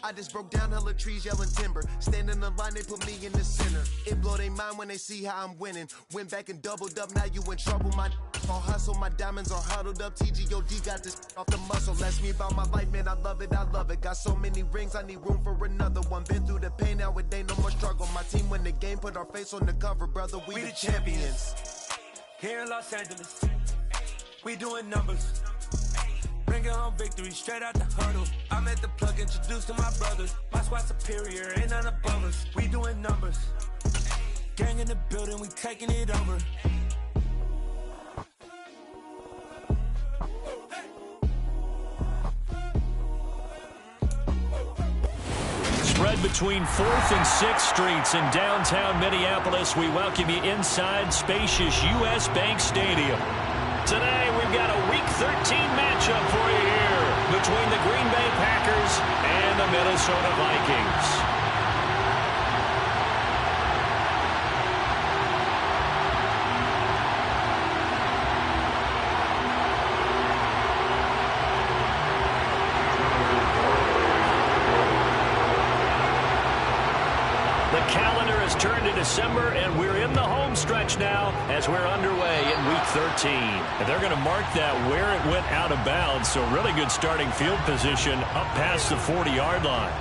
I just broke down hella trees, yelling timber. Stand in the line, they put me in the center. It blow they mind when they see how I'm winning. Went back and doubled up, now you in trouble. My all hustle, my diamonds are huddled up. TGOD got this off the muscle. Ask me about my life, man, I love it, I love it. Got so many rings, I need room for another one. Been through the pain, now it ain't no more struggle. My team win the game, put our face on the cover, brother, we the champions. Here in Los Angeles, we doing numbers. Bringing home victory straight out the huddle. I'm at the plug, introduced to my brothers. My squad superior, ain't none above us. We doing numbers. Gang in the building, we taking it over. Spread between 4th and 6th Streets in downtown Minneapolis. We welcome you inside spacious U.S. Bank Stadium. Today, we've got a Week 13 matchup for you here between the Green Bay Packers and the Minnesota Vikings. The calendar has turned to December, and we're in the home stretch now as we're underway in Week 13. And they're going to mark that where it went out of bounds, so really good starting field position up past the 40-yard line.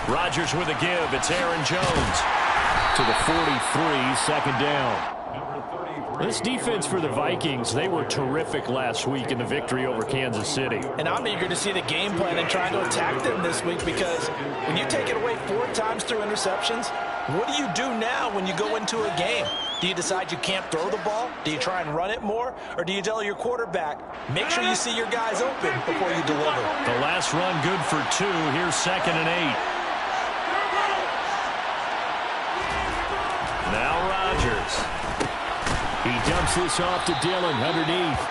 Rodgers with a give. It's Aaron Jones to the 43, second down. This defense for the Vikings, they were terrific last week in the victory over Kansas City. And I'm eager to see the game plan and try to attack them this week, because when you take it away 4 times through interceptions, what do you do now when you go into a game? Do you decide you can't throw the ball? Do you try and run it more? Or do you tell your quarterback, make sure you see your guys open before you deliver? The last run good for 2. Here's 2nd and 8. Now Rodgers. He dumps this off to Dillon underneath.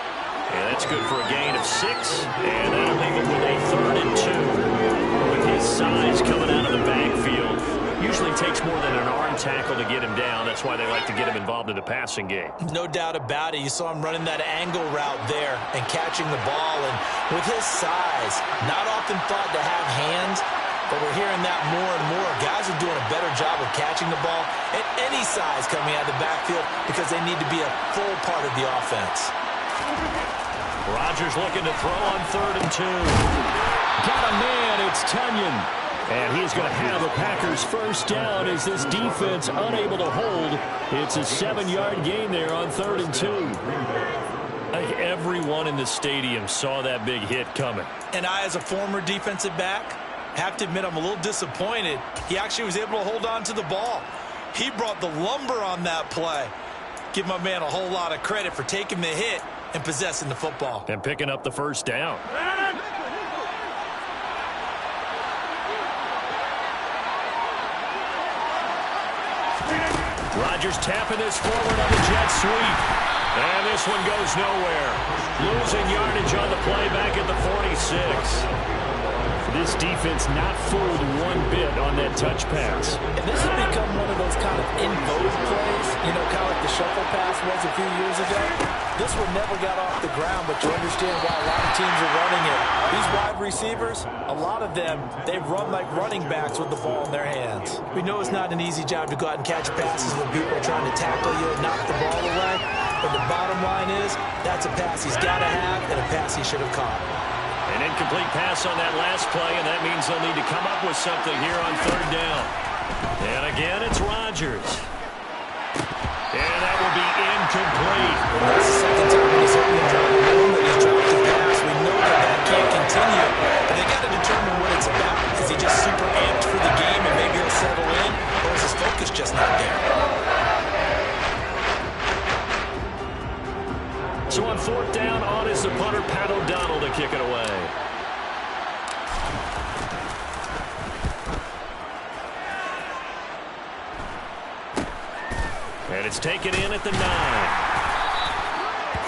And that's good for a gain of 6. And that'll leave him with a 3rd and 2. With his size coming out of the backfield, usually takes more than an arm tackle to get him down. That's why they like to get him involved in the passing game. No doubt about it. You saw him running that angle route there and catching the ball. And with his size, not often thought to have hands, but we're hearing that more and more. Guys are doing a better job of catching the ball at any size coming out of the backfield, because they need to be a full part of the offense. Rodgers looking to throw on 3rd and 2. Got a man, it's Tunyon. And he's going to have a Packers first down as this defense unable to hold. It's a 7-yard gain there on 3rd and 2. I think everyone in the stadium saw that big hit coming. And I, as a former defensive back, have to admit I'm a little disappointed. He actually was able to hold on to the ball. He brought the lumber on that play. Give my man a whole lot of credit for taking the hit and possessing the football. And picking up the first down. Rodgers tapping this forward on the jet sweep. And this one goes nowhere. Losing yardage on the play back at the 46. This defense not fooled one bit on that touch pass. And this has become one of those kind of in vogue plays, you know, kind of like the shuffle pass was a few years ago. This one never got off the ground, but you understand why a lot of teams are running it. These wide receivers, a lot of them, they run like running backs with the ball in their hands. We know it's not an easy job to go out and catch passes when people are trying to tackle you and knock the ball away. But the bottom line is, that's a pass he's got to have and a pass he should have caught. An incomplete pass on that last play, and that means they'll need to come up with something here on 3rd down. And again, it's Rodgers. And that will be incomplete. Well, that's the second time in his opening drive that he's dropped the pass. We know that can't continue, but they got to determine what it's about. Is he just super amped for the game and maybe he'll settle in, or is his focus just not there? So on 4th down, on is the punter, Pat O'Donnell, to kick it away. And it's taken in at the 9.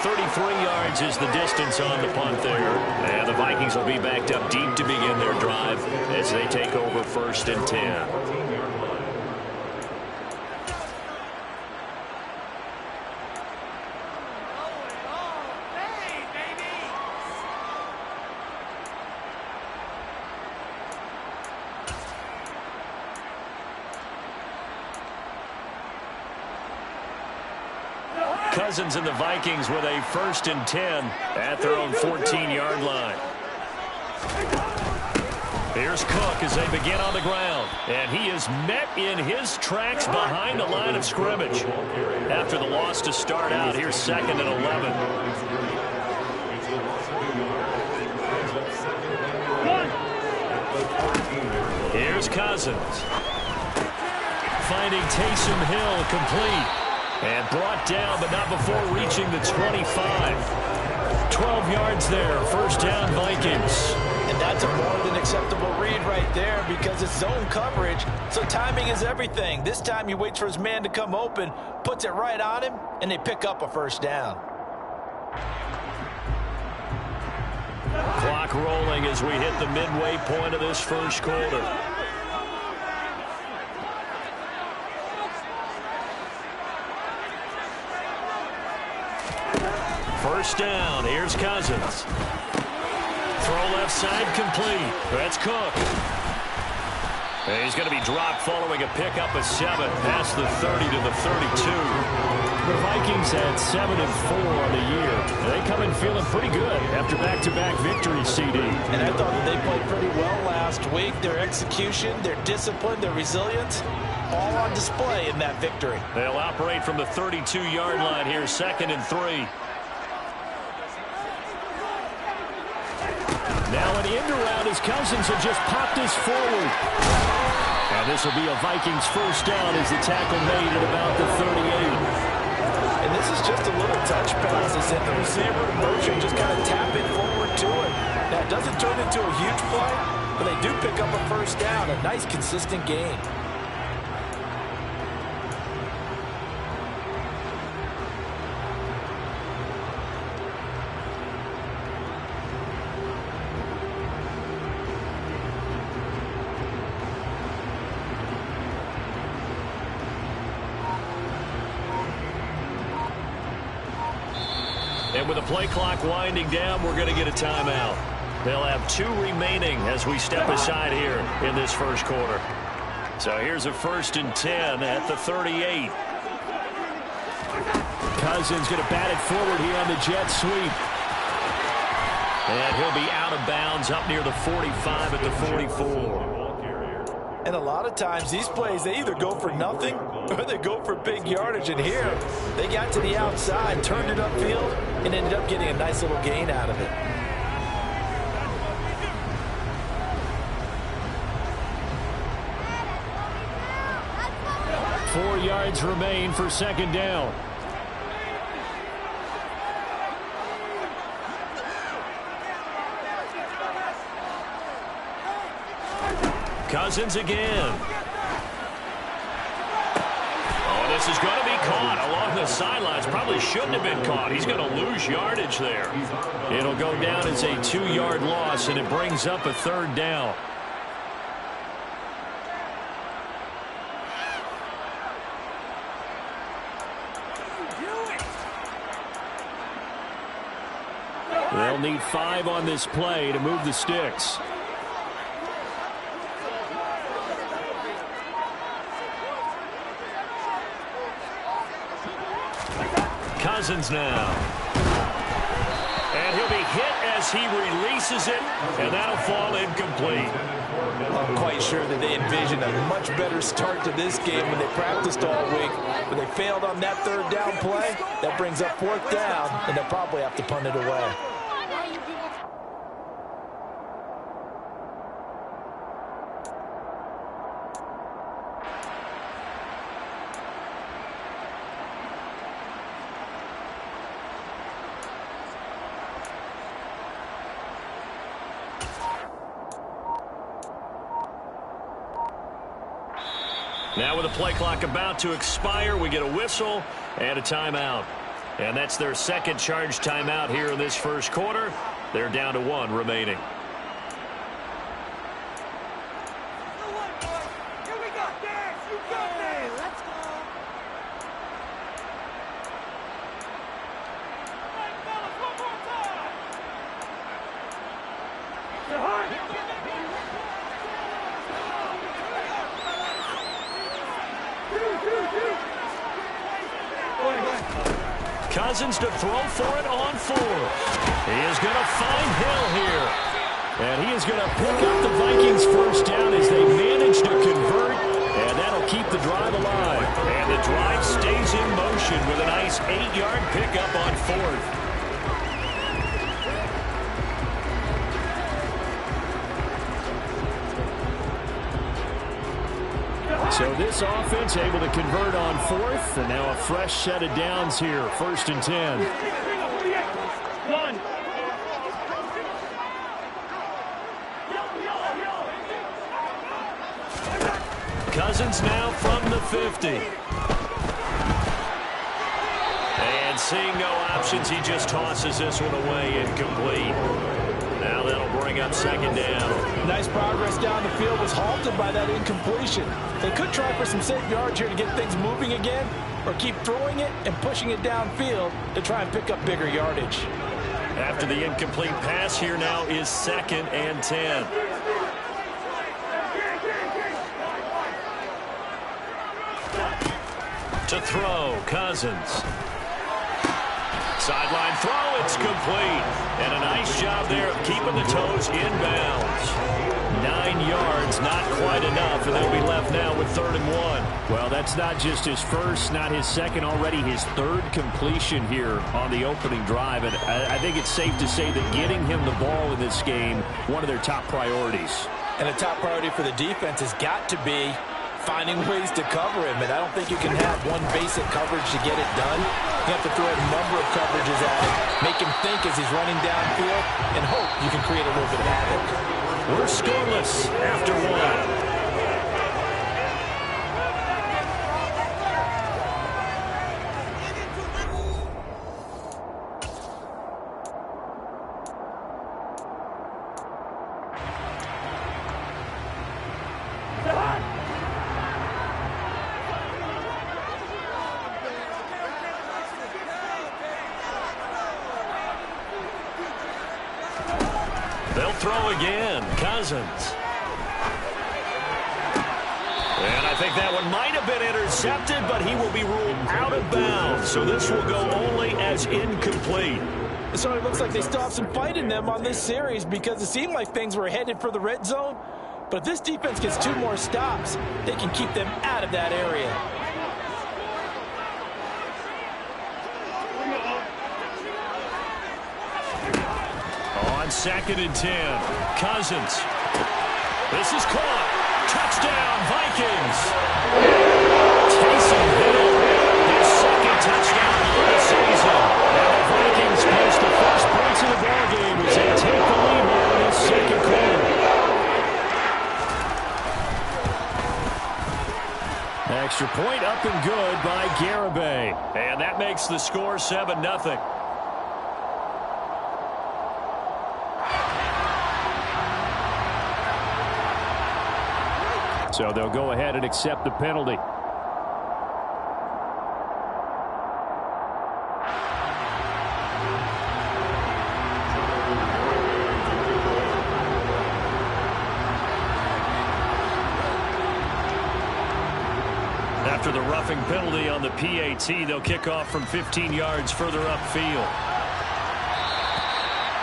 33 yards is the distance on the punt there. And the Vikings will be backed up deep to begin their drive as they take over 1st and 10. Cousins and the Vikings with a 1st and 10 at their own 14-yard line. Here's Cook as they begin on the ground. And he is met in his tracks behind the line of scrimmage. After the loss to start out, here's 2nd and 11. Here's Cousins. Finding Taysom Hill complete. And brought down, but not before reaching the 25. 12 yards there, 1st down Vikings. And that's a more than acceptable read right there because it's zone coverage, so timing is everything. This time he waits for his man to come open, puts it right on him, and they pick up a 1st down. Clock rolling as we hit the midway point of this 1st quarter. First down. Here's Cousins. Throw left side complete. That's Cook. And he's going to be dropped following a pickup of 7 past the 30 to the 32. The Vikings had 7-4 on the year. They come in feeling pretty good after back-to-back victories, CD. And I thought that they played pretty well last week. Their execution, their discipline, their resilience, all on display in that victory. They'll operate from the 32-yard line here, 2nd and 3. Now an end around as Cousins had just popped this forward. And this will be a Vikings 1st down as the tackle made at about the 38. And this is just a little touch pass. It's in the receiver in motion, just kind of tap it forward to it. Now it doesn't turn into a huge play, but they do pick up a 1st down. A nice consistent gain. And with the play clock winding down, we're going to get a timeout. They'll have 2 remaining as we step aside here in this 1st quarter. So here's a 1st and 10 at the 38. Cousins going to bat it forward here on the jet sweep. And he'll be out of bounds up near the 45 at the 44. And a lot of times these plays, they either go for nothing or they go for big yardage. And here, they got to the outside, turned it upfield, and ended up getting a nice little gain out of it. Four yards remain for 2nd down. Cousins again. Oh, this is going to be caught along the sidelines. Probably shouldn't have been caught. He's going to lose yardage there. It'll go down as a 2-yard loss, and it brings up a 3rd down. They'll need 5 on this play to move the sticks. Cousins now. And he'll be hit as he releases it, and that'll fall incomplete. I'm quite sure that they envisioned a much better start to this game when they practiced all week. But they failed on that 3rd down play. That brings up 4th down, and they'll probably have to punt it away. Now with the play clock about to expire, we get a whistle and a timeout. And that's their second charge timeout here in this first quarter. They're down to 1 remaining. Cousins to throw for it on 4. He is going to find Hill here. And he is going to pick up the Vikings first down as they manage to convert. And that'll keep the drive alive. And the drive stays in motion with a nice 8-yard pickup on 4th. So this offense able to convert on 4th, and now a fresh set of downs here, 1st and 10. Cousins now from the 50. And seeing no options, he just tosses this one away incomplete. Now that'll bring up 2nd down. Nice progress down the field was halted by that incompletion. They could try for some safe yards here to get things moving again, or keep throwing it and pushing it downfield to try and pick up bigger yardage. After the incomplete pass, here now is 2nd and 10. To throw, Cousins. Sideline throw, it's complete. And a nice job there of keeping the toes inbounds. 9 yards, not quite enough, and they'll be left now with 3rd and 1. Well, that's not just his first, not his second, already his 3rd completion here on the opening drive. And I think it's safe to say that getting him the ball in this game, one of their top priorities. And a top priority for the defense has got to be finding ways to cover him. And I don't think you can have one basic coverage to get it done. You have to throw a number of coverages at him, make him think as he's running downfield, and hope you can create a little bit of havoc. We're scoreless after 1. They'll throw again. Cousins. And I think that one might have been intercepted, but he will be ruled out of bounds. So this will go only as incomplete. So it looks like they still have some fight in them on this series because it seemed like things were headed for the red zone. But if this defense gets 2 more stops, they can keep them out of that area. On 2nd and 10, Cousins. This is caught. Touchdown, Vikings. Taysom Hill, his 2nd touchdown of the season. And the Vikings post the first points of the ballgame as they take the lead here in this 2nd quarter. Extra point up and good by Garibay. And that makes the score 7-0. So they'll go ahead and accept the penalty. After the roughing penalty on the PAT, they'll kick off from 15 yards further upfield.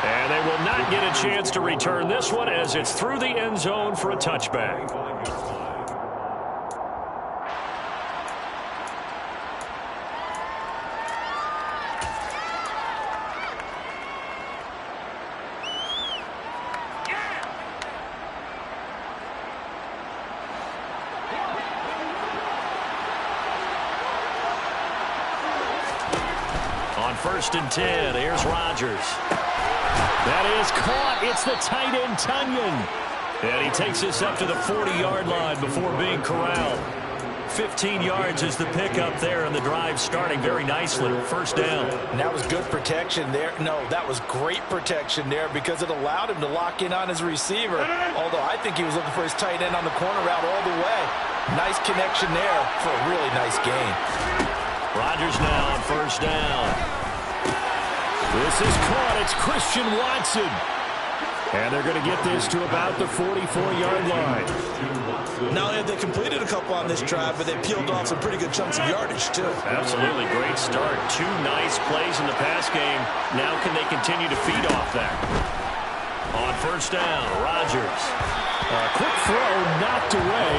And they will not get a chance to return this one as it's through the end zone for a touchback. On 1st and 10, here's Rodgers. That is caught. It's the tight end, Tunyon. And he takes this up to the 40-yard line before being corralled. 15 yards is the pickup there, and the drive starting very nicely. First down. And that was good protection there. No, that was great protection there because it allowed him to lock in on his receiver. Although I think he was looking for his tight end on the corner route all the way. Nice connection there for a really nice gain. Rodgers now on first down. This is caught. It's Christian Watson. And they're going to get this to about the 44-yard line. Not only have they completed a couple on this drive, but they peeled off some pretty good chunks of yardage, too. Absolutely. Great start. 2 nice plays in the pass game. Now can they continue to feed off that? On first down, Rodgers. A quick throw knocked away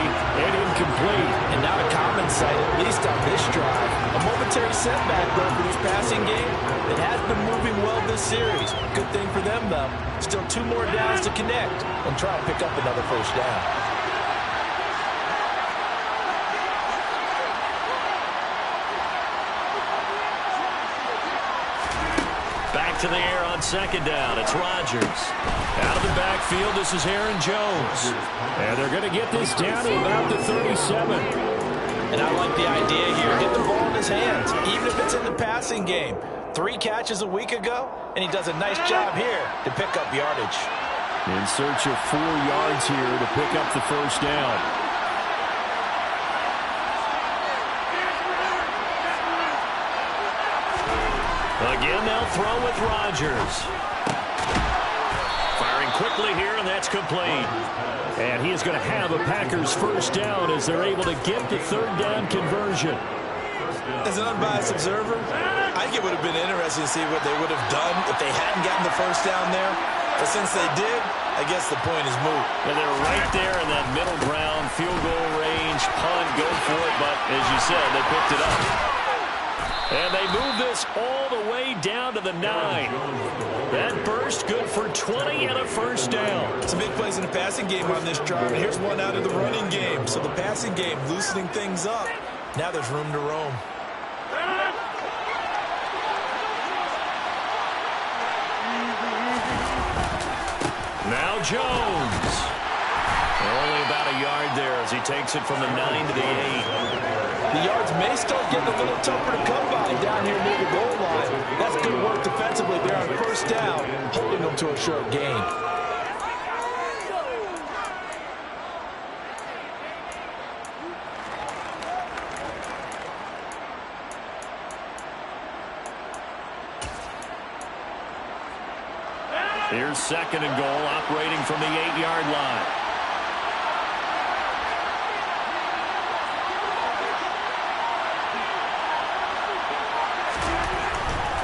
and incomplete. And not a common sight, at least on this drive. A momentary setback, though, for this passing game. It has been moving well this series. Good thing for them, though. Still 2 more downs to connect and try and pick up another first down. Back to the air on second down. It's Rodgers. Out of the backfield, this is Aaron Jones. And they're going to get this down to about the 37. And I like the idea here. Get the ball in his hands, even if it's in the passing game. 3 catches a week ago, and he does a nice job here to pick up yardage. In search of 4 yards here to pick up the first down. Again, they'll throw with Rodgers. Firing quickly here, and that's complete. And he is going to have a Packers first down as they're able to get the third down conversion. As an unbiased observer, I think it would have been interesting to see what they would have done if they hadn't gotten the first down there. But since they did, I guess the point is moot. And they're right there in that middle ground, field goal range, punt, go for it. But as you said, they picked it up. And they move this all the way down to the 9. That burst good for 20 and a first down. Some big plays in the passing game on this drive. And here's one out of the running game. So the passing game loosening things up. Now there's room to roam. Now Jones. Only about a yard there as he takes it from the 9 to the 8. The yards may start getting a little tougher to come by down here near the goal line. That's good work defensively there on first down, holding them to a short gain. Here's second and goal, operating from the 8-yard line.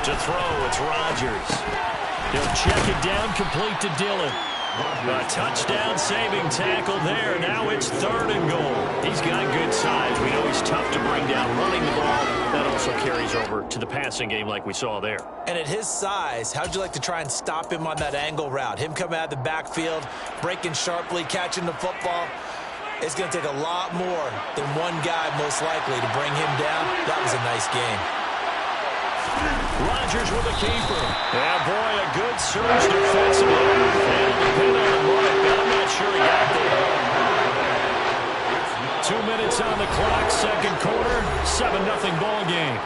To throw, it's Rodgers. He'll check it down, complete to Dillon. A touchdown-saving tackle there. Now it's third and goal. He's got good size. We know he's tough to bring down running the ball. That also carries over to the passing game like we saw there. And at his size, how'd you like to try and stop him on that angle route? Him coming out of the backfield, breaking sharply, catching the football. It's going to take a lot more than one guy, most likely, to bring him down. That was a nice game. Rodgers with a keeper. Yeah, boy, a good surge defensively. And depending on the mark, but I'm not sure he got there. 2 minutes on the clock, second quarter, 7-0 ball game.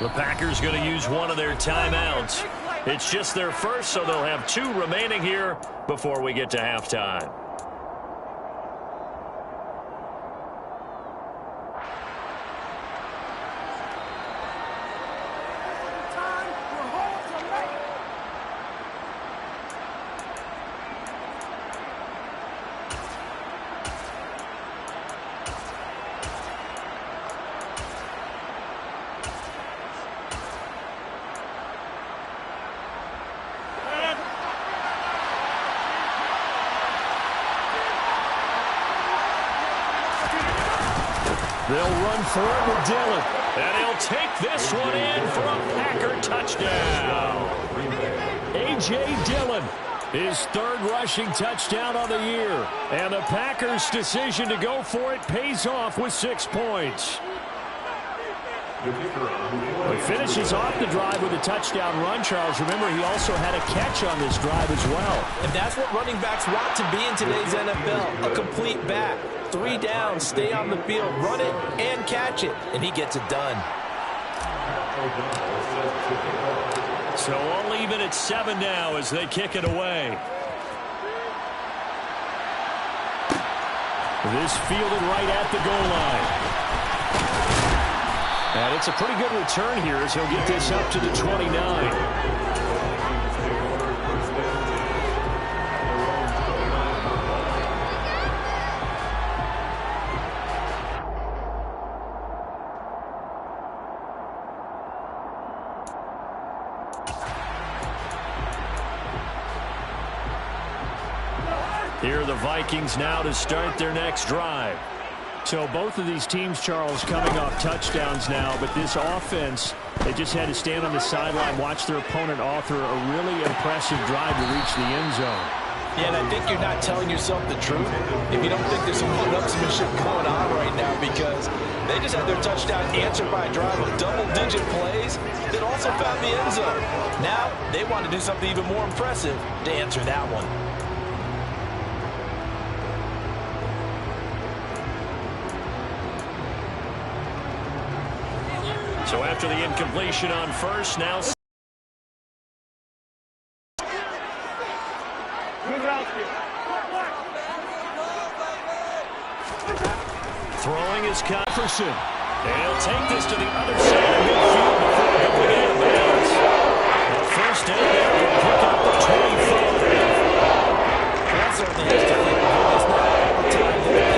The Packers going to use one of their timeouts. It's just their first, so they'll have 2 remaining here before we get to halftime. They'll run for it with Dillon. And he'll take this one in for a Packer touchdown. A.J. Dillon, his 3rd rushing touchdown on the year. And the Packers' decision to go for it pays off with 6 points. He finishes off the drive with a touchdown run, Charles. Remember, he also had a catch on this drive as well. And that's what running backs want to be in today's NFL, a complete back. 3 downs, stay on the field, run it, and catch it, and he gets it done. So all even at 7 now as they kick it away. This fielded right at the goal line. And it's a pretty good return here as he'll get this up to the 29. Here are the Vikings now to start their next drive. So both of these teams, Charles, coming off touchdowns now, but this offense, they just had to stand on the sideline, watch their opponent author a really impressive drive to reach the end zone. Yeah, and I think you're not telling yourself the truth if you don't think there's some one-upsmanship going on right now, because they just had their touchdown answered by a drive of double-digit plays that also found the end zone. Now they want to do something even more impressive to answer that one. So after the incompletion on first, now throwing is Jefferson. And he'll take this to the other side of midfield before going out of bounds. Well, first down there, he'll pick up the 24. That certainly has to feel good. It's not all the time that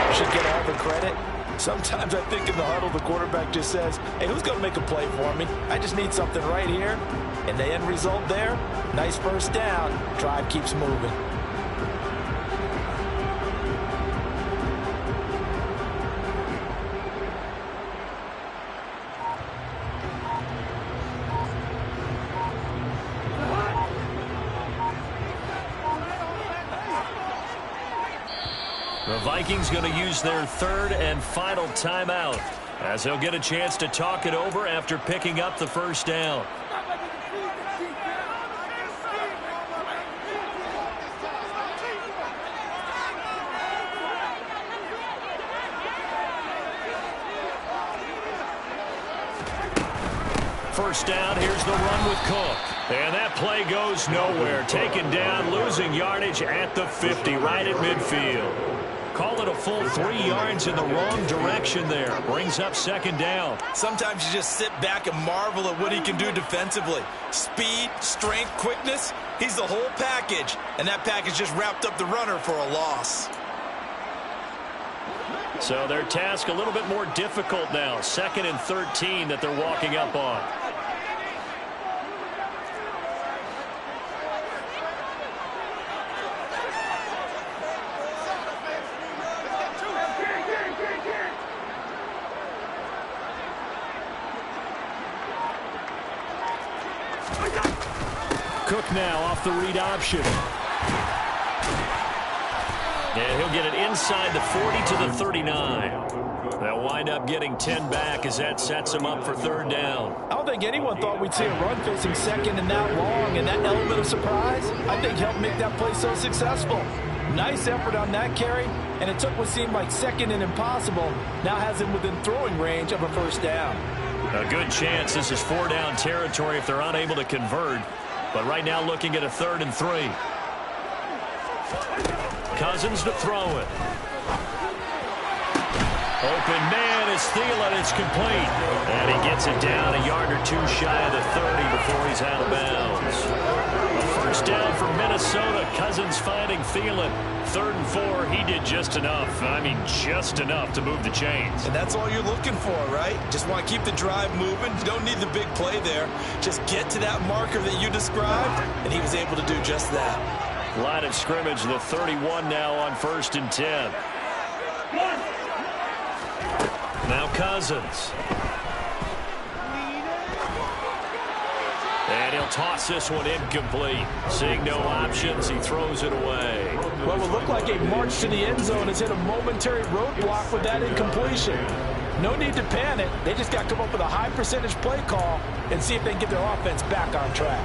the should get all the credit. Sometimes I think in the huddle, the quarterback just says, hey, who's going to make a play for me? I just need something right here. And the end result there, nice first down. Drive keeps moving. The Vikings going to use their third and final timeout as they'll get a chance to talk it over after picking up the first down. First down, here's the run with Cook. And that play goes nowhere. Taken down, losing yardage at the 50, right at midfield. Call it a full 3 yards in the wrong direction there. Brings up second down. Sometimes you just sit back and marvel at what he can do defensively. Speed, strength, quickness, he's the whole package. And that package just wrapped up the runner for a loss. So their task a little bit more difficult now. 2nd and 13 that they're walking up on. Cook now off the read option. And he'll get it inside the 40 to the 39. They'll wind up getting 10 back as that sets him up for third down. I don't think anyone thought we'd see a run facing second and that long, and that element of surprise, I think, helped make that play so successful. Nice effort on that carry, and it took what seemed like second and impossible, now has him within throwing range of a first down. A good chance this is 4-down territory if they're unable to convert. But right now looking at a 3rd and 3. Cousins to throw it. Open man is Thielen. It's complete. And he gets it down a yard or 2 shy of the 30 before he's out of bounds. A first down for Minnesota. Cousins finding Thielen. 3rd and 4. He did just enough. I mean, just enough to move the chains. And that's all you're looking for, right? Just want to keep the drive moving. You don't need the big play there. Just get to that marker that you described, and he was able to do just that. Line of scrimmage, the 31 now on 1st and 10. Now Cousins. And he'll toss this one incomplete. Seeing no options, he throws it away. Well, it looked like a march to the end zone has hit a momentary roadblock with that incompletion. No need to panic. They just got to come up with a high percentage play call and see if they can get their offense back on track.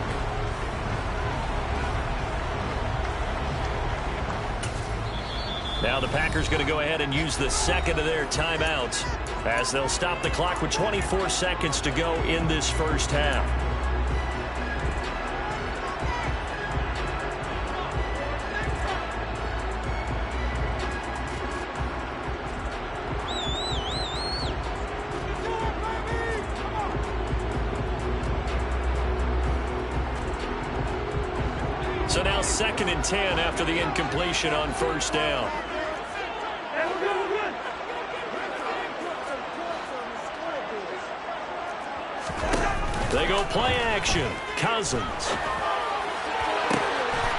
Now the Packers going to go ahead and use the second of their timeouts as they'll stop the clock with 24 seconds to go in this first half. So now 2nd and 10 after the incompletion on first down. They go play action. Cousins.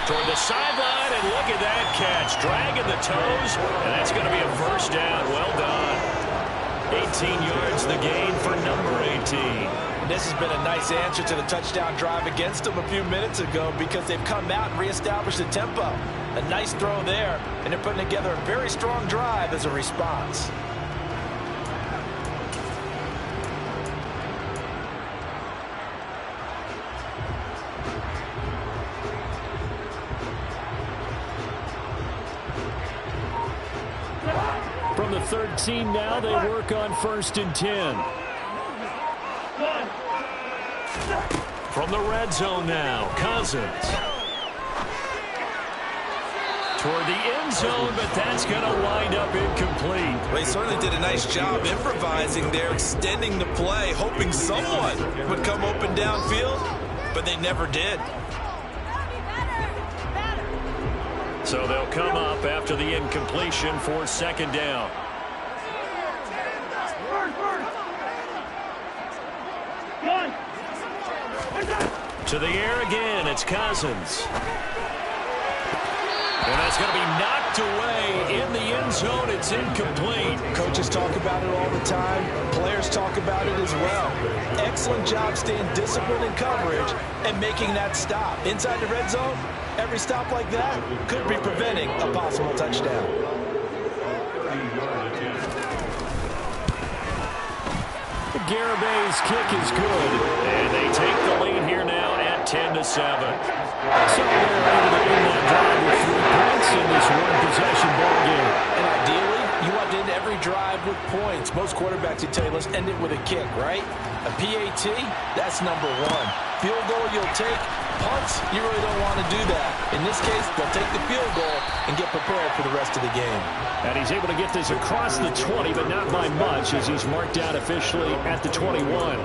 Toward the sideline, and look at that catch. Dragging the toes, and that's going to be a first down. Well done. 18 yards the gain for number 18. This has been a nice answer to the touchdown drive against them a few minutes ago because they've come out and reestablished the tempo. A nice throw there, and they're putting together a very strong drive as a response. From the 13 now, they work on 1st and 10. From the red zone now, Cousins. Toward the end zone, but that's going to wind up incomplete. They certainly did a nice job improvising there, extending the play, hoping someone would come open downfield, but they never did. So they'll come up after the incompletion for 2nd down. To the air again, it's Cousins. And that's going to be knocked away in the end zone. It's incomplete. Coaches talk about it all the time. Players talk about it as well. Excellent job staying disciplined in coverage and making that stop. Inside the red zone, every stop like that could be preventing a possible touchdown. Garabay's kick is good. And they take the lead here now at 10-7. So they're able to end that drive with 3 points in this one-possession ball game. And ideally, you want to end every drive with points. Most quarterbacks would tell you, let's end it with a kick, right? A PAT, that's number 1. Field goal you'll take. Punts, you really don't want to do that. In this case, they'll take the field goal and get prepared for the rest of the game. And he's able to get this across the 20, but not by much as he's marked out officially at the 21.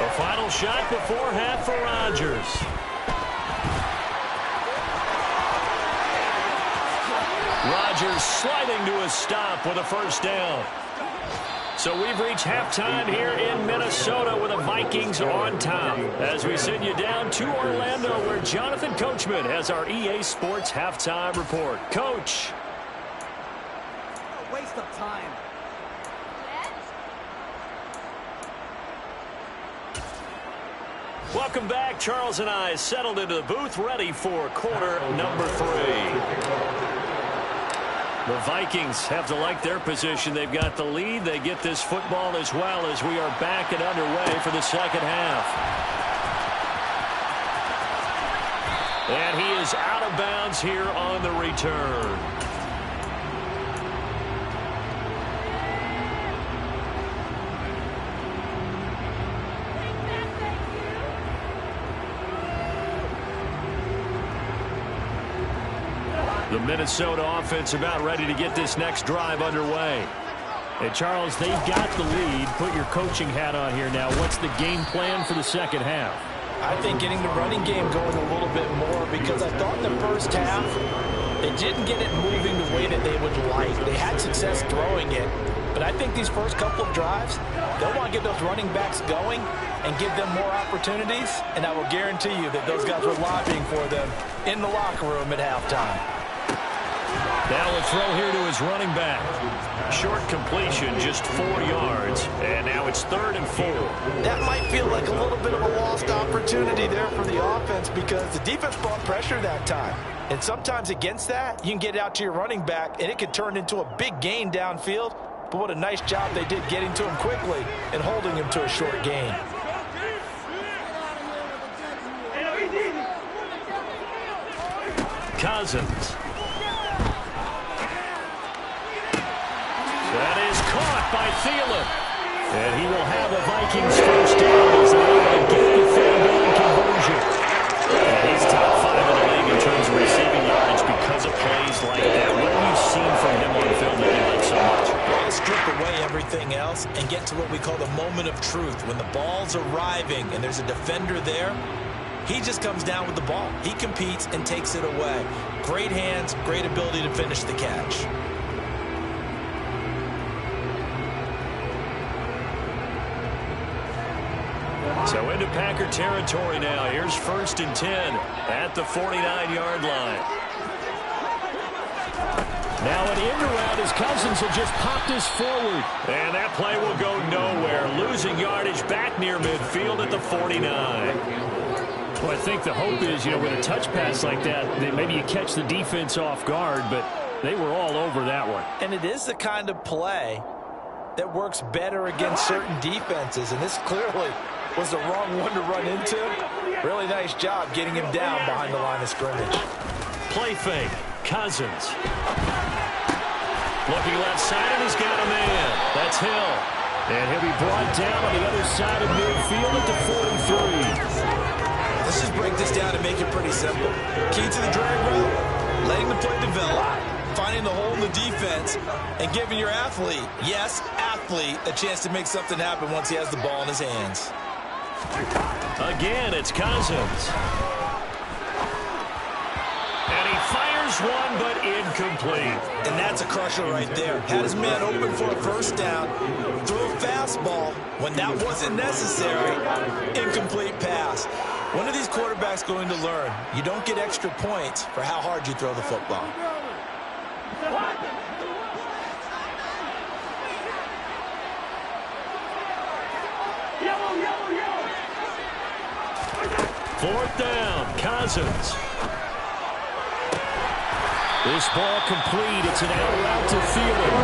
A final shot before half for Rodgers. Rodgers sliding to a stop with a first down. So we've reached halftime here in Minnesota with the Vikings on top. As we send you down to Orlando where Jonathan Coachman has our EA Sports halftime report. Coach. A waste of time. Welcome back. Charles and I settled into the booth ready for quarter number 3. The Vikings have to like their position. They've got the lead. They get this football as well as we are back and underway for the second half. And he is out of bounds here on the return. The Minnesota offense about ready to get this next drive underway. And Charles, they've got the lead. Put your coaching hat on here now. What's the game plan for the second half? I think getting the running game going a little bit more because I thought in the first half they didn't get it moving the way that they would like. They had success throwing it. But I think these first couple of drives, they'll want to get those running backs going and give them more opportunities. And I will guarantee you that those guys were lobbying for them in the locker room at halftime. Now a throw here to his running back. Short completion, just 4 yards, and now it's 3rd and 4. That might feel like a little bit of a lost opportunity there for the offense because the defense brought pressure that time. And sometimes against that, you can get out to your running back, and it could turn into a big gain downfield. But what a nice job they did getting to him quickly and holding him to a short gain. Cousins. That is caught by Thielen. And he will have the Vikings first down as they're able to get the field goal conversion. And he's top 5 in the league in terms of receiving yards because of plays like that. What have you seen from him on film that you like so much? Well, strip away everything else and get to what we call the moment of truth. When the ball's arriving and there's a defender there, he just comes down with the ball. He competes and takes it away. Great hands, great ability to finish the catch. So into Packer territory now. Here's 1st and 10 at the 49-yard line. Now an end around as Cousins will just pop this forward. And that play will go nowhere. Losing yardage back near midfield at the 49. Well, I think the hope is, with a touch pass like that, that maybe you catch the defense off guard, but they were all over that one. And it is the kind of play that works better against certain defenses, and this clearly was the wrong one to run into. Really nice job getting him down behind the line of scrimmage. Play fake. Cousins. Looking left side, and he's got a man. That's Hill. And he'll be brought down on the other side of midfield at the 43. Let's just break this down and make it pretty simple. Key to the drag route, letting the play develop, finding the hole in the defense, and giving your athlete, yes, athlete, a chance to make something happen once he has the ball in his hands. Again, it's Cousins. And he fires one, but incomplete. And that's a crusher right there. Had his man open for a first down, threw a fastball when that wasn't necessary. Incomplete pass. When are these quarterbacks going to learn? You don't get extra points for how hard you throw the football. Fourth down, Cousins. This ball complete. It's an out route to Thielen.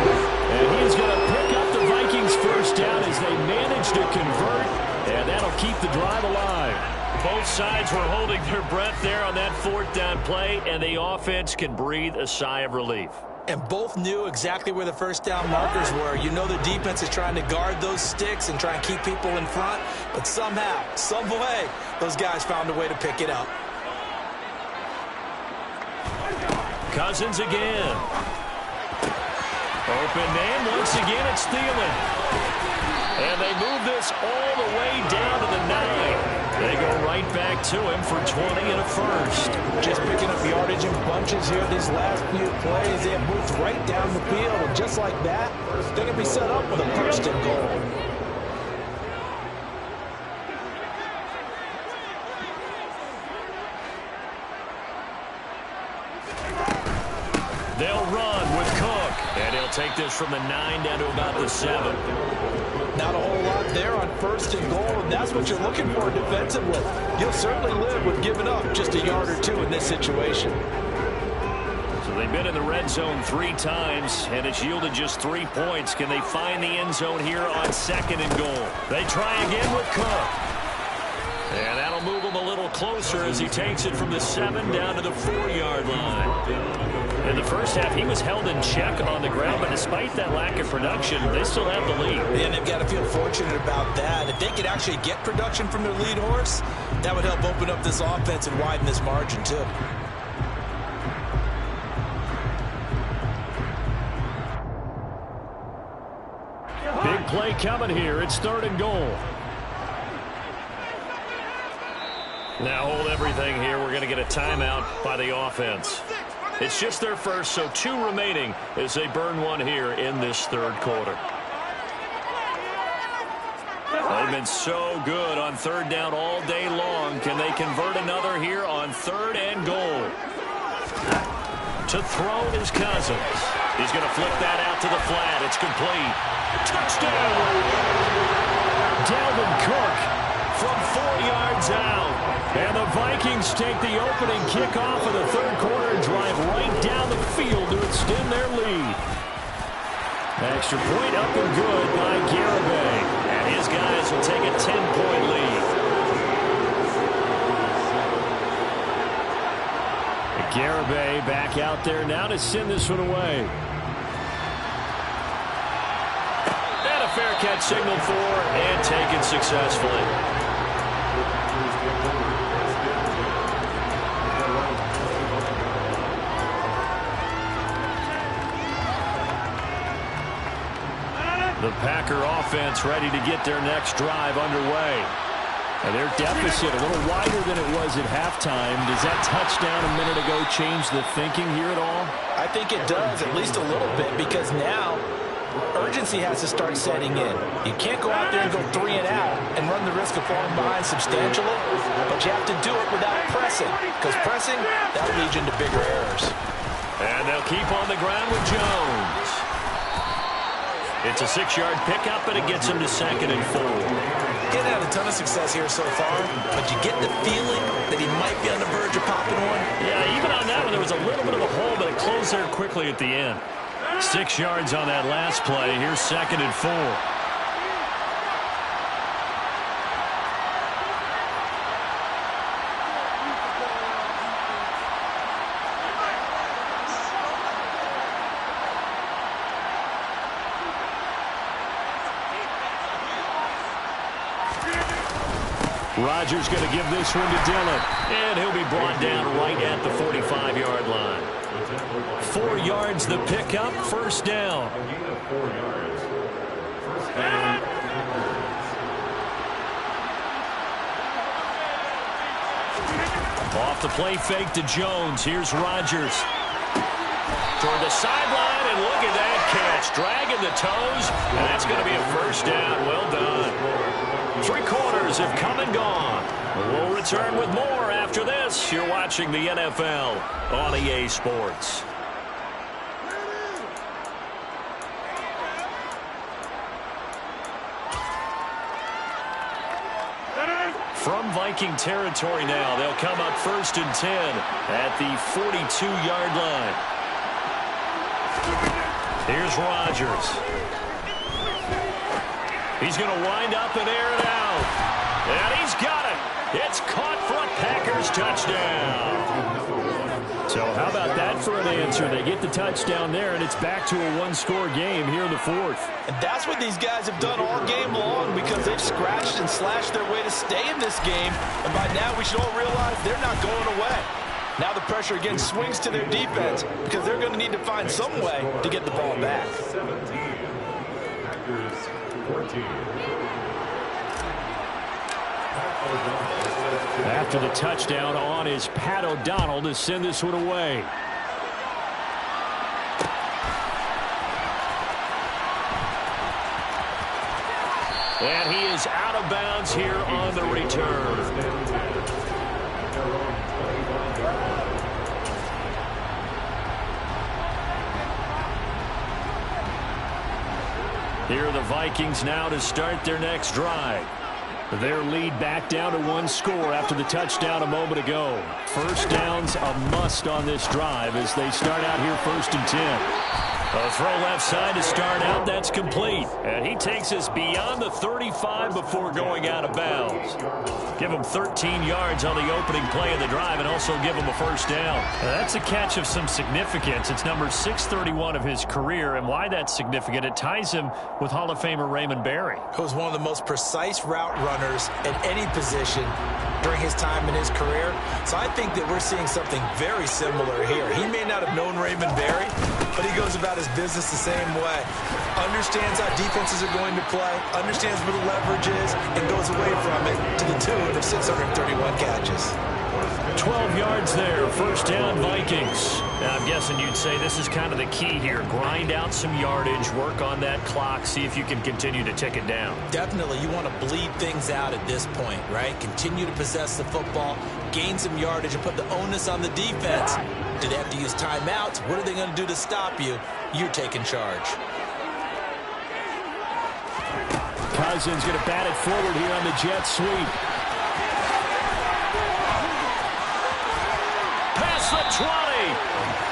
And he's going to pick up the Vikings first down as they manage to convert. And that'll keep the drive alive. Both sides were holding their breath there on that 4th down play, and the offense can breathe a sigh of relief. And both knew exactly where the first down markers were. You know the defense is trying to guard those sticks and try and keep people in front, but somehow, some way, those guys found a way to pick it up. Cousins again. Open man, once again it's Thielen. And they move this all the way down to the 9. They go right back to him for 20 and a first. Just picking up yardage in bunches here these last few plays. They have moved right down the field, and just like that, they're going to be set up with a 1st and goal. They'll run with Cook, and he'll take this from the 9 down to about the 7. Not a whole lot there on 1st and goal, and that's what you're looking for defensively. You'll certainly live with giving up just a yard or 2 in this situation. So they've been in the red zone 3 times, and it's yielded just 3 points. Can they find the end zone here on 2nd and goal? They try again with Cook. And that'll move him a little closer as he takes it from the 7 down to the 4-yard line. In the first half, he was held in check on the ground, but despite that lack of production, they still have the lead. And they've got to feel fortunate about that. If they could actually get production from their lead horse, that would help open up this offense and widen this margin, too. Big play coming here. It's 3rd and goal. Now hold everything here. We're going to get a timeout by the offense. It's just their first, so 2 remaining as they burn one here in this 3rd quarter. They've been so good on 3rd down all day long. Can they convert another here on 3rd and goal? To throw is Cousins. He's going to flip that out to the flat. It's complete. Touchdown! Dalvin Cook from 4 yards out. And the Vikings take the opening kickoff of the third quarter and drive right down the field to extend their lead. Extra point up and good by Garibay. And his guys will take a 10-point lead. Garibay back out there now to send this one away. And a fair catch signaled for and taken successfully. The Packer offense ready to get their next drive underway. And their deficit a little wider than it was at halftime. Does that touchdown a minute ago change the thinking here at all? I think it does, at least a little bit, because now urgency has to start setting in. You can't go out there and go 3 and out and run the risk of falling behind substantially, but you have to do it without pressing, because pressing, that'll lead you into bigger errors. And they'll keep on the ground with Jones. It's a 6-yard pickup, and it gets him to 2nd and 4. Getting had a ton of success here so far, but you get the feeling that he might be on the verge of popping one. Yeah, even on that one, there was a little bit of a hole, but it closed there quickly at the end. 6 yards on that last play. Here's 2nd and 4. Rodgers going to give this one to Dillon. And he'll be brought down right at the 45-yard line. 4 yards the pickup, first down. Off the play fake to Jones. Here's Rodgers. Toward the sideline, and look at that catch. Dragging the toes, and that's going to be a first down. Well done. 3 quarters have come and gone. We'll return with more after this. You're watching the NFL on EA Sports. From Viking territory now, they'll come up 1st and 10 at the 42-yard line. Here's Rodgers. He's going to wind up and air it out. And he's got it. It's caught for a Packers touchdown. So how about that for an answer? They get the touchdown there, and it's back to a 1-score game here in the 4th. And that's what these guys have done all game long, because they've scratched and slashed their way to stay in this game. And by now we should all realize they're not going away. Now the pressure again swings to their defense, because they're going to need to find some way to get the ball back. 14. After the touchdown, on is Pat O'Donnell to send this one away. And he is out of bounds here on the return. Here are the Vikings now to start their next drive. Their lead back down to 1 score after the touchdown a moment ago. First down's a must on this drive as they start out here 1st and 10. A throw left side to start out. That's complete. And he takes us beyond the 35 before going out of bounds. Give him 13 yards on the opening play of the drive and also give him a first down. Now, that's a catch of some significance. It's number 631 of his career. And why that's significant, it ties him with Hall of Famer Raymond Berry. Who was one of the most precise route runners at any position during his time in his career. So I think that we're seeing something very similar here. He may not have known Raymond Berry, but he goes about his business the same way. Understands how defenses are going to play, understands where the leverage is, and goes away from it to the tune of 631 catches. 12 yards there. First down, Vikings. Now, I'm guessing you'd say this is kind of the key here. Grind out some yardage, work on that clock, see if you can continue to tick it down. Definitely, you want to bleed things out at this point, right? Continue to possess the football, gain some yardage, and put the onus on the defense. Do they have to use timeouts? What are they going to do to stop you? You're taking charge. Cousins going to bat it forward here on the jet sweep. Past the 20.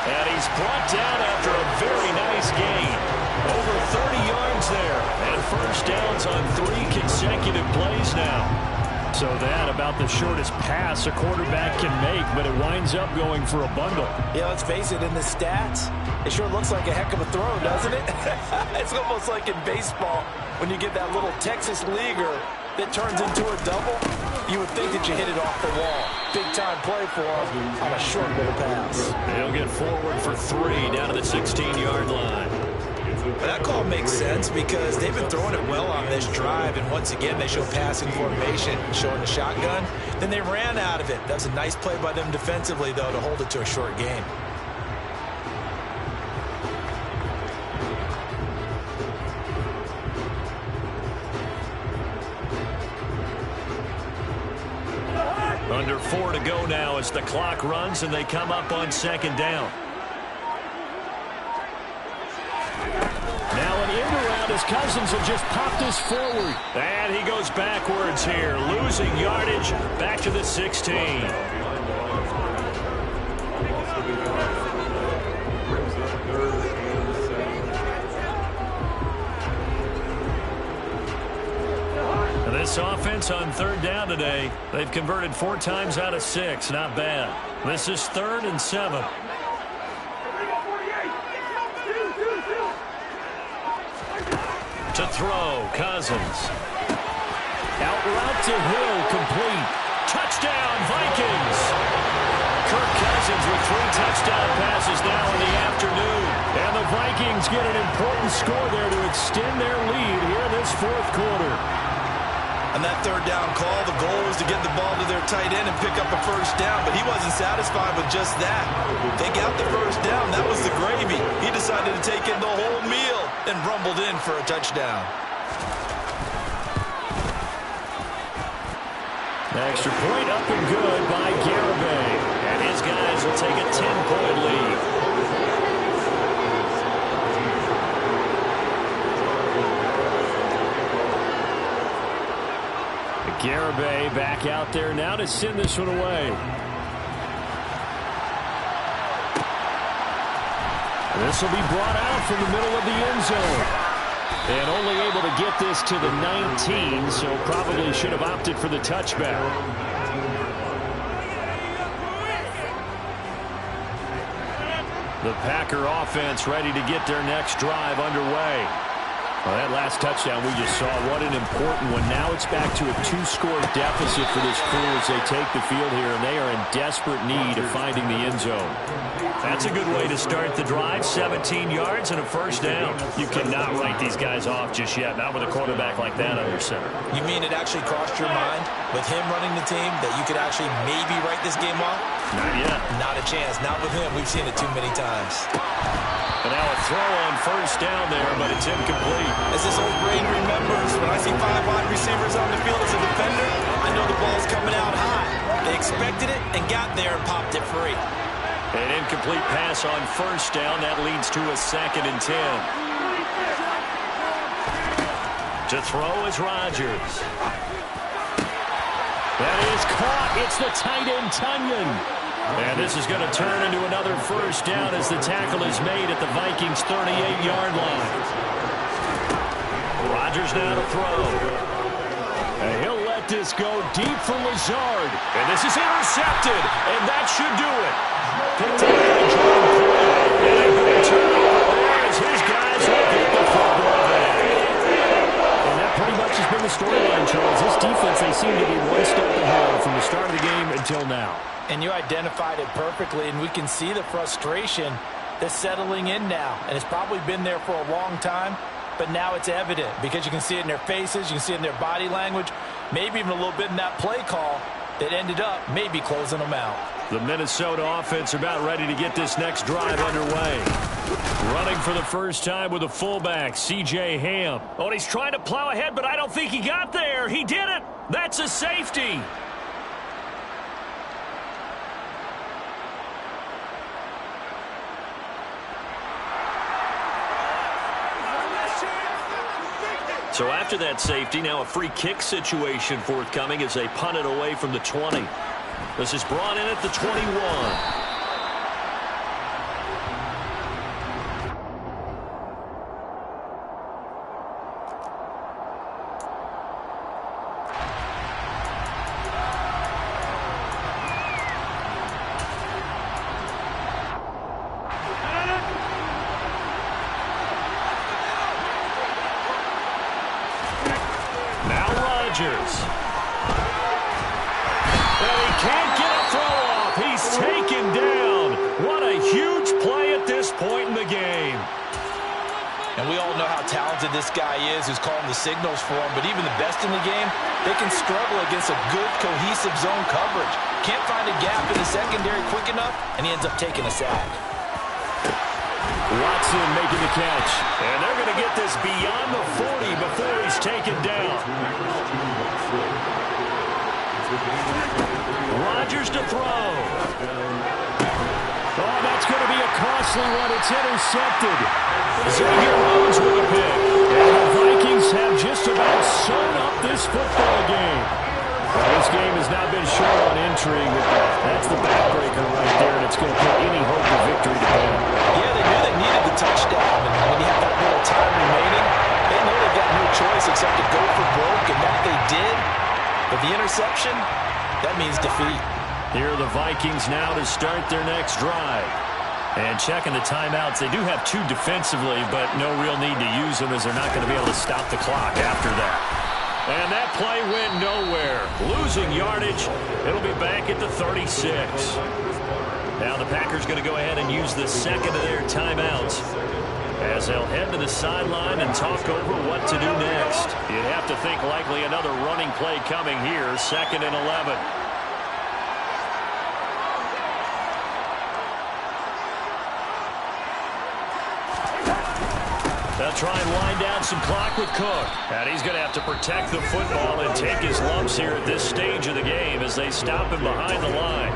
And he's brought down after a very nice gain. Over 30 yards there. And first downs on 3 consecutive plays now. So that about the shortest pass a quarterback can make, but it winds up going for a bundle. Yeah, let's face it, in the stats, it sure looks like a heck of a throw, doesn't it? It's almost like in baseball when you get that little Texas leaguer that turns into a double. You would think that you hit it off the wall. Big-time play for him on a short little pass. He'll get forward for 3 down to the 16-yard line. But that call makes sense because they've been throwing it well on this drive, and once again they show passing formation, showing the shotgun. Then they ran out of it. That was a nice play by them defensively, though, to hold it to a short gain. Under 4 to go now as the clock runs and they come up on second down. Now an end around as Cousins have just popped this forward. And he goes backwards here, losing yardage back to the 16. This offense on third down today, they've converted 4 times out of 6. Not bad. This is 3rd and 7. To throw, Cousins. Out route to Hill, complete. Touchdown, Vikings. Kirk Cousins with 3 touchdown passes now in the afternoon. And the Vikings get an important score there to extend their lead here this 4th quarter. On that third down call, the goal was to get the ball to their tight end and pick up a first down, but he wasn't satisfied with just that. They got the first down. That was the gravy. He decided to take in the whole meal and rumbled in for a touchdown. Extra point up and good by Garibay. And his guys will take a 10-point lead. Garibay back out there now to send this one away. This will be brought out from the middle of the end zone. And only able to get this to the 19, so probably should have opted for the touchback. The Packer offense ready to get their next drive underway. Well, that last touchdown we just saw, what an important one. Now it's back to a 2-score deficit for this crew as they take the field here, and they are in desperate need of finding the end zone. That's a good way to start the drive. 17 yards and a first down. You cannot write these guys off just yet, not with a quarterback like that under center. You mean it actually crossed your mind with him running the team that you could actually maybe write this game off? Not yet. Not a chance. Not with him. We've seen it too many times. And now a throw on first down there, but it's incomplete. As this old brain remembers, when I see 5 wide receivers on the field as a defender, I know the ball's coming out high. They expected it and got there and popped it free. An incomplete pass on first down. That leads to a 2nd and 10. To throw is Rodgers. That is caught. It's the tight end, Tunyon. And this is going to turn into another first down as the tackle is made at the Vikings' 38-yard line. Rodgers now to throw. And he'll let this go deep for Lazard. And this is intercepted. And that should do it. Picked up by John Cole. And a good turnover there as his guys will get the football back. And that pretty much has been the storyline, Charles. This defense, they seem to be one step ahead from the start of the game until now. And you identified it perfectly, and we can see the frustration that's settling in now. And it's probably been there for a long time, but now it's evident because you can see it in their faces, you can see it in their body language, maybe even a little bit in that play call that ended up maybe closing them out. The Minnesota offense about ready to get this next drive underway. Running for the first time with a fullback, C.J. Ham. Oh, and he's trying to plow ahead, but I don't think he got there. He did it. That's a safety. So after that safety, now a free kick situation forthcoming as they punt it away from the 20. This is brought in at the 21. This guy is who's calling the signals for him, but even the best in the game, they can struggle against a good cohesive zone coverage. Can't find a gap in the secondary quick enough, and he ends up taking a sack. Watson making the catch, and they're going to get this beyond the 40 before he's taken down. Rodgers to throw. Oh, that's going to be a costly one. It's intercepted. Xavier Rhodes with a pick. And the Vikings have just about sewn up this football game. Well, this game has not been short on intrigue. That's the backbreaker right there, and it's going to put any hope of victory to bed. Yeah, they knew they needed the touchdown, and when you have that little time remaining, they know they've got no choice except to go for broke, and that they did. But the interception, that means defeat. Here are the Vikings now to start their next drive. And checking the timeouts, they do have two defensively, but no real need to use them as they're not going to be able to stop the clock after that. And that play went nowhere. Losing yardage. It'll be back at the 36. Now the Packers going to go ahead and use the second of their timeouts as they'll head to the sideline and talk over what to do next. You'd have to think likely another running play coming here, 2nd and 11. They'll try and wind down some clock with Cook. And he's going to have to protect the football and take his lumps here at this stage of the game as they stop him behind the line.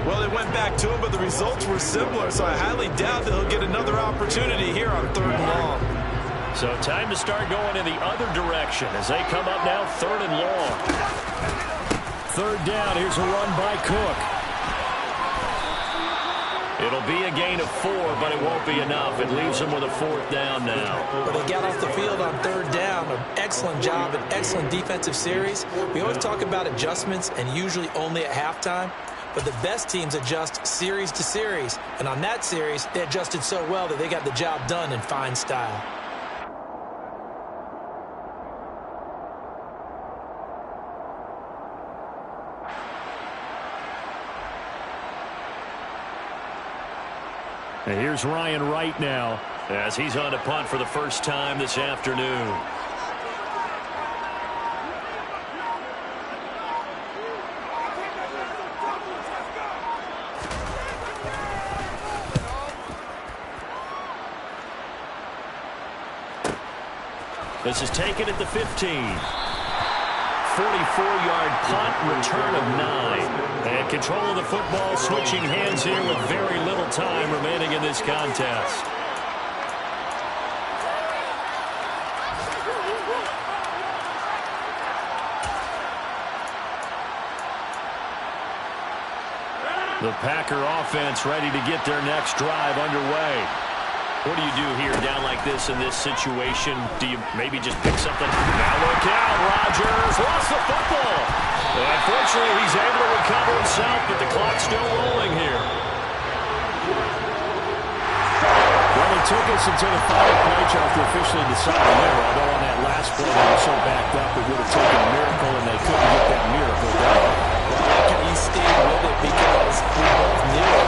Well, they went back to him, but the results were similar, so I highly doubt that he'll get another opportunity here on 3rd and long. So time to start going in the other direction as they come up now 3rd and long. 3rd down, here's a run by Cook. It'll be a gain of 4, but it won't be enough. It leaves them with a 4th down now. Well, they got off the field on 3rd down. An excellent job, an excellent defensive series. We always talk about adjustments and usually only at halftime. But the best teams adjust series to series. And on that series, they adjusted so well that they got the job done in fine style. And here's Ryan Wright now as he's on to punt for the first time this afternoon. This is taken at the 15. 44-yard punt, return of 9. And control of the football, switching hands here with very little time remaining in this contest. The Packer offense ready to get their next drive underway. What do you do here down like this in this situation? Do you maybe just pick something? Now look out, Rodgers lost the football. Unfortunately, he's able to recover himself, but the clock's still rolling here. Well, it took us until the final play chart to officially decide the winner, although on that last play they were so backed up it would have taken a miracle, and they couldn't get that miracle done. Well, I like how you stayed with it because we both knew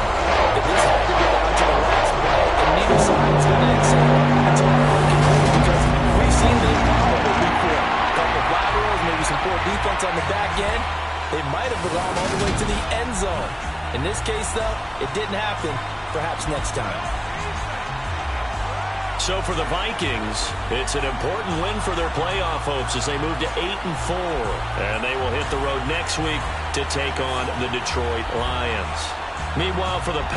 that this had to go down to the last play, and neither side's going to accept until the play continues because we've seen the improbable before. A couple of laterals, maybe some poor defense on the back end. They might have gone all the way to the end zone. In this case, though, it didn't happen. Perhaps next time. So for the Vikings, it's an important win for their playoff hopes as they move to 8-4. And they will hit the road next week to take on the Detroit Lions. Meanwhile, for the